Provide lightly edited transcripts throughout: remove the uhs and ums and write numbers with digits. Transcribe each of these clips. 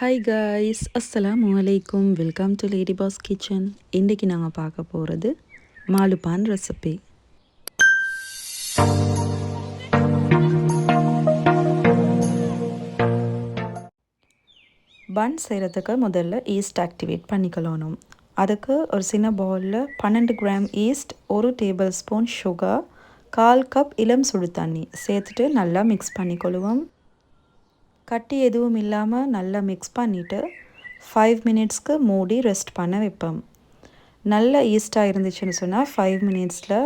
Hi guys, அஸ்ஸலாமு அலைக்கும். Welcome to lady pass kitchen. இன்றைக்கி நாங்கள் பார்க்க போகிறது மாலுப்பான் ரெசிபி. பன் செய்கிறதுக்கு முதல்ல ஈஸ்ட் ஆக்டிவேட் பண்ணிக்கொள்ளணும். அதுக்கு ஒரு சின்ன பவுலில் 12 gram east, 1 table spoon sugar, 1/4 cup இளம் சுடு தண்ணி சேர்த்துட்டு நல்லா மிக்ஸ் பண்ணிக்கொள்ளுவோம். கட்டி எதுவும் இல்லாமல் நல்லா மிக்ஸ் பண்ணிவிட்டு 5 மினிட்ஸ்க்கு மூடி ரெஸ்ட் பண்ண வைப்போம். நல்ல ஈஸ்ட்டாக இருந்துச்சுன்னு சொன்னால் 5 மினிட்ஸில்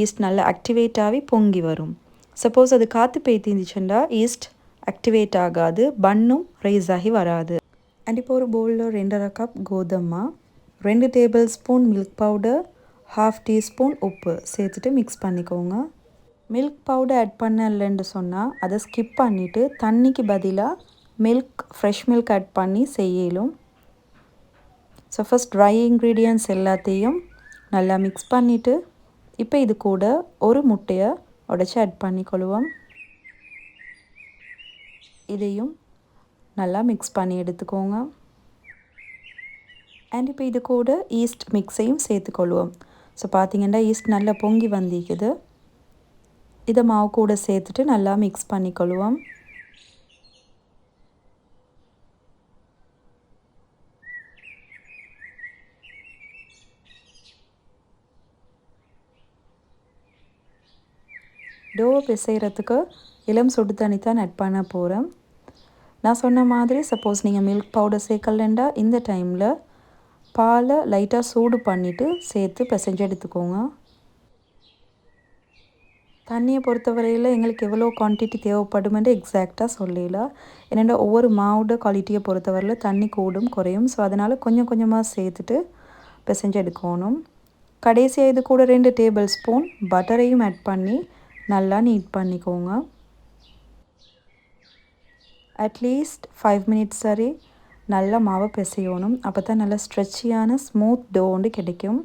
ஈஸ்ட் நல்லா ஆக்டிவேட் ஆகி பொங்கி வரும். சப்போஸ் அது காற்று பேய்த்திருந்துச்சுன்னா ஈஸ்ட் ஆக்டிவேட் ஆகாது, பன்னும் ரைஸ் ஆகி வராது. அண்ட் இப்போ ஒரு பவுலில் 2.5 கப் கோதுமை, 2 table spoon milk powder, 1/2 teaspoon உப்பு சேர்த்துட்டு மிக்ஸ் பண்ணிக்கோங்க. மில்க் பவுடர் ஆட் பண்ணலன்னு சொன்னால் அதை ஸ்கிப் பண்ணிவிட்டு தண்ணிக்கு பதிலாக ஃப்ரெஷ் மில்க் ஆட் பண்ணி செய்யலும். ஸோ ஃபஸ்ட் ட்ரை இன்க்ரீடியன்ட்ஸ் எல்லாத்தையும் நல்லா மிக்ஸ் பண்ணிவிட்டு இப்போ இது கூட ஒரு முட்டையை உடைச்சி ஆட் பண்ணிக்கொள்வோம். இதையும் நல்லா மிக்ஸ் பண்ணி எடுத்துக்கோங்க. அண்ட் இப்போ இது கூட ஈஸ்ட் மிக்ஸையும் சேர்த்துக்கொள்வோம். ஸோ பார்த்திங்கன்னா ஈஸ்ட் நல்லா பொங்கி வந்திக்குது. இதை மாவு கூட சேர்த்துட்டு நல்லா மிக்ஸ் பண்ணிக்கொள்வோம். டோவை பிசைகிறதுக்கு இளம் சுடு தண்ணி தான் ஆட் பண்ண போகிறேன். நான் சொன்ன மாதிரி சப்போஸ் நீங்கள் மில்க் பவுடர் சேர்க்கலண்டா இந்த டைமில் பாலை லைட்டாக சூடு பண்ணிவிட்டு சேர்த்து பிசைஞ்சு எடுத்துக்கோங்க. தண்ணியை பொறுத்தவரையில் எங்களுக்கு எவ்வளோ குவான்டிட்டி தேவைப்படுமென்று எக்ஸாக்டாக சொல்லலாம். ஏன்னா ஒவ்வொரு மாவோட குவாலிட்டியை பொறுத்தவரையில் தண்ணி கூடும் குறையும். ஸோ அதனால் கொஞ்சம் கொஞ்சமாக சேர்த்துட்டு பிசைஞ்சு எடுக்கணும். கடைசியாக இது கூட 2 டேபிள் ஸ்பூன் பட்டரையும் ஆட் பண்ணி நல்லா நீட் பண்ணிக்கோங்க. அட்லீஸ்ட் 5 மினிட்ஸ் சரி நல்லா மாவை பிசையணும். அப்போ தான் நல்லா ஸ்ட்ரெச்சியான ஸ்மூத் டோ ஒன்று கிடைக்கும்.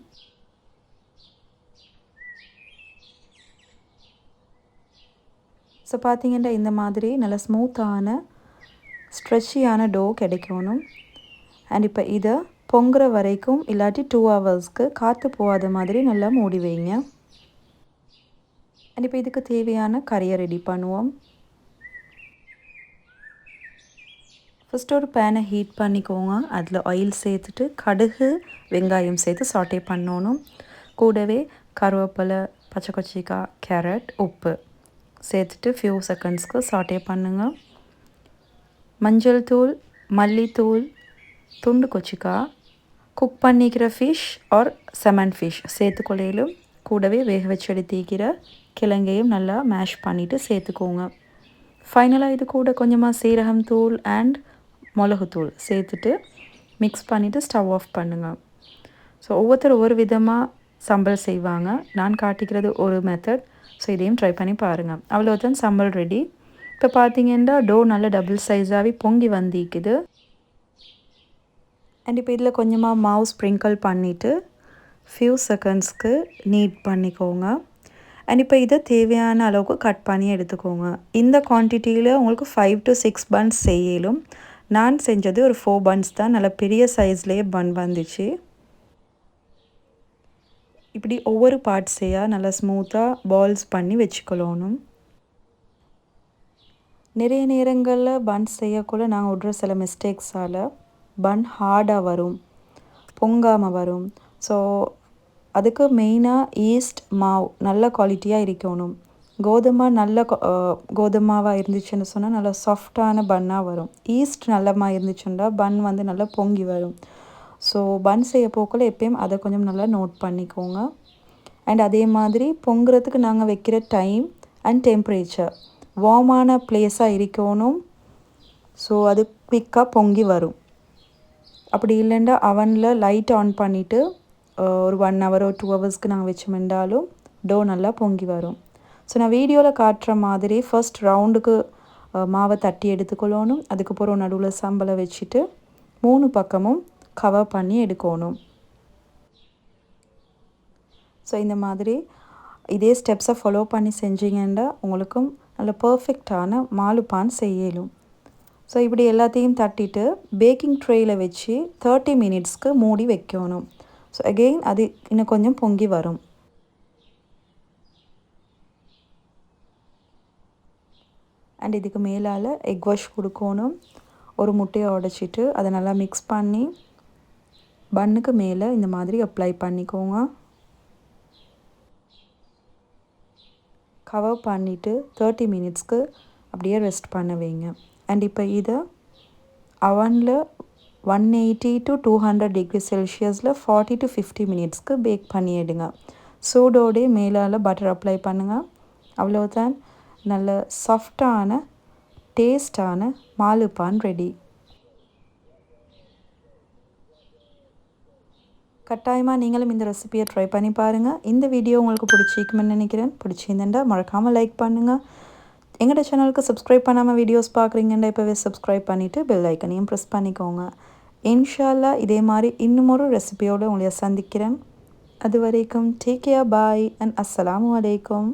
ஸோ பார்த்திங்கன்னா இந்த மாதிரி நல்ல ஸ்மூத்தான ஸ்ட்ரெச்சியான டோ கிடைக்கணும். அண்ட் இப்போ இதை பொங்குற வரைக்கும் இல்லாட்டி 2 ஹவர்ஸ்க்கு காற்று போகாத மாதிரி நல்லா மூடி வைங்க. அண்ட் இப்போ இதுக்கு தேவையான கறியை ரெடி பண்ணுவோம். ஃபஸ்ட்டு ஒரு பேனை ஹீட் பண்ணிக்கோங்க. அதில் ஆயில் சேர்த்துட்டு கடுகு வெங்காயம் சேர்த்து சாட்டே பண்ணணும். கூடவே கருவேப்பிலை, பச்சை கொச்சிக்காய், கேரட், உப்பு சேர்த்துட்டு ஃபியூ செகண்ட்ஸ்க்கு சாட்டே பண்ணுங்கள். மஞ்சள் தூள், மல்லித்தூள், துண்டு கொச்சிக்காய், குக் பண்ணிக்கிற ஃபிஷ் ஆர் செமன் ஃபிஷ் சேர்த்துக்கொள்ளையிலும் கூடவே வேக வச்சு எடுத்திக்கிற கிழங்கையும் நல்லா மேஷ் பண்ணிவிட்டு சேர்த்துக்கோங்க. ஃபைனலாக இது கூட கொஞ்சமாக சீரகம் தூள் அண்ட் மிளகுத்தூள் சேர்த்துட்டு மிக்ஸ் பண்ணிவிட்டு ஸ்டவ் ஆஃப் பண்ணுங்கள். ஸோ ஒவ்வொருத்தர் ஒவ்வொரு விதமாக சம்பல் செய்வாங்க. நான் காட்டிக்கிறது ஒரு மெத்தட். ஸோ இதையும் ட்ரை பண்ணி பாருங்கள். அவ்வளோதான், சம்பல் ரெடி. இப்போ பார்த்தீங்கன்னா டோ நல்லா டபுள் சைஸாகவே பொங்கி வந்திக்குது. அண்ட் இப்போ இதில் கொஞ்சமாக மாவு ஸ்ப்ரிங்கிள் பண்ணிவிட்டு ஃபியூ செகண்ட்ஸ்க்கு நீட் பண்ணிக்கோங்க. அண்ட் இப்போ இதை தேவையான அளவுக்கு கட் பண்ணி எடுத்துக்கோங்க. இந்த குவான்டிட்டியில் உங்களுக்கு 5 to 6 பன்ஸ் செய்யலும். நான் செஞ்சது ஒரு 4 பன்ஸ் தான். நல்லா பெரிய சைஸ்லேயே பன் வந்துச்சு. இப்படி ஒவ்வொரு பார்ட்ஸையாக நல்லா ஸ்மூத்தாக பால்ஸ் பண்ணி வச்சுக்கொள்ளணும். நிறைய நேரங்களில் பன் செய்யக்குள்ள நாங்கள் விட்ற சில மிஸ்டேக்ஸால் பன் ஹார்டாக வரும், பொங்காமல் வரும். ஸோ அதுக்கு மெயினாக ஈஸ்ட் மாவு நல்ல குவாலிட்டியாக இருக்கணும். கோதுமாவாக இருந்துச்சுன்னு சொன்னால் நல்லா சாஃப்டான பன்னாக வரும். ஈஸ்ட் நல்லமாக இருந்துச்சுன்னா பன் வந்து நல்லா பொங்கி வரும். ஸோ பன் செய்ய போக்கில் எப்பயும் அதை கொஞ்சம் நல்லா நோட் பண்ணிக்கோங்க. அண்ட் அதே மாதிரி பொங்குறதுக்கு நாங்கள் வைக்கிற டைம் அண்ட் டெம்பரேச்சர் வார்மான பிளேஸாக இருக்கணும். ஸோ அது குவிக்காக பொங்கி வரும். அப்படி இல்லைன்னா அவனில் லைட் ஆன் பண்ணிவிட்டு ஒரு 1 hour or 2 ஹவர்ஸ்க்கு நாங்கள் வச்சோம்னாலும் டோ நல்லா பொங்கி வரும். ஸோ நான் வீடியோவில் காட்டுற மாதிரி ஃபர்ஸ்ட் ரவுண்டுக்கு மாவை தட்டி எடுத்துக்கொள்ளணும். அதுக்கப்புறம் நடுவில் சம்பலை வச்சுட்டு 3 பக்கமும் கவர் பண்ணி எடுக்கணும். ஸோ இந்த மாதிரி இதே ஸ்டெப்ஸை ஃபாலோ பண்ணி செஞ்சீங்கன்னா உங்களுக்கும் நல்ல பர்ஃபெக்டான மாலுப்பான் செய்யலும். ஸோ இப்படி எல்லாத்தையும் தட்டிட்டு பேக்கிங் ட்ரேயில் வச்சு 30 மினிட்ஸ்க்கு மூடி வைக்கணும். ஸோ அகெயின் அது இன்னும் கொஞ்சம் பொங்கி வரும். அண்ட் இதுக்கு மேலால் எக் வாஷ் கொடுக்கணும். ஒரு முட்டையை உடைச்சிட்டு அதை நல்லா மிக்ஸ் பண்ணி பன்னுக்கு மேலே இந்த மாதிரி அப்ளை பண்ணிக்கோங்க. கவர் பண்ணிவிட்டு 30 மினிட்ஸ்க்கு அப்படியே ரெஸ்ட் பண்ண வைங்க. அண்ட் இப்போ இதை அவனில் 180 to 200 டிகிரி செல்சியஸில் 40 to 50 மினிட்ஸ்க்கு பேக் பண்ணிடுங்க. சூடோடே மேலால் பட்டர் அப்ளை பண்ணுங்கள். அவ்வளோதான், நல்ல சாஃப்டான டேஸ்டான மாலுப்பான் ரெடி. கட்டாயமாக நீங்களும் இந்த ரெசிபியை ட்ரை பண்ணி பாருங்கள். இந்த வீடியோ உங்களுக்கு பிடிச்சிக்குமென்னு நினைக்கிறேன். பிடிச்சிருந்தேன்டா மறக்காமல் லைக் பண்ணுங்கள். எங்களோட சேனலுக்கு சப்ஸ்கிரைப் பண்ணாமல் வீடியோஸ் பார்க்குறீங்கண்டா இப்போவே சப்ஸ்கிரைப் பண்ணிவிட்டு பெல் ஐக்கனையும் ப்ரெஸ் பண்ணிக்கோங்க. இன்ஷா அல்லாஹ் இதே மாதிரி இன்னும் ஒரு ரெசிபியோடு உங்களை சந்திக்கிறேன். அது வரைக்கும் டேக் கேர், பாய் அண்ட் அஸ்ஸலாமு அலைக்கும்.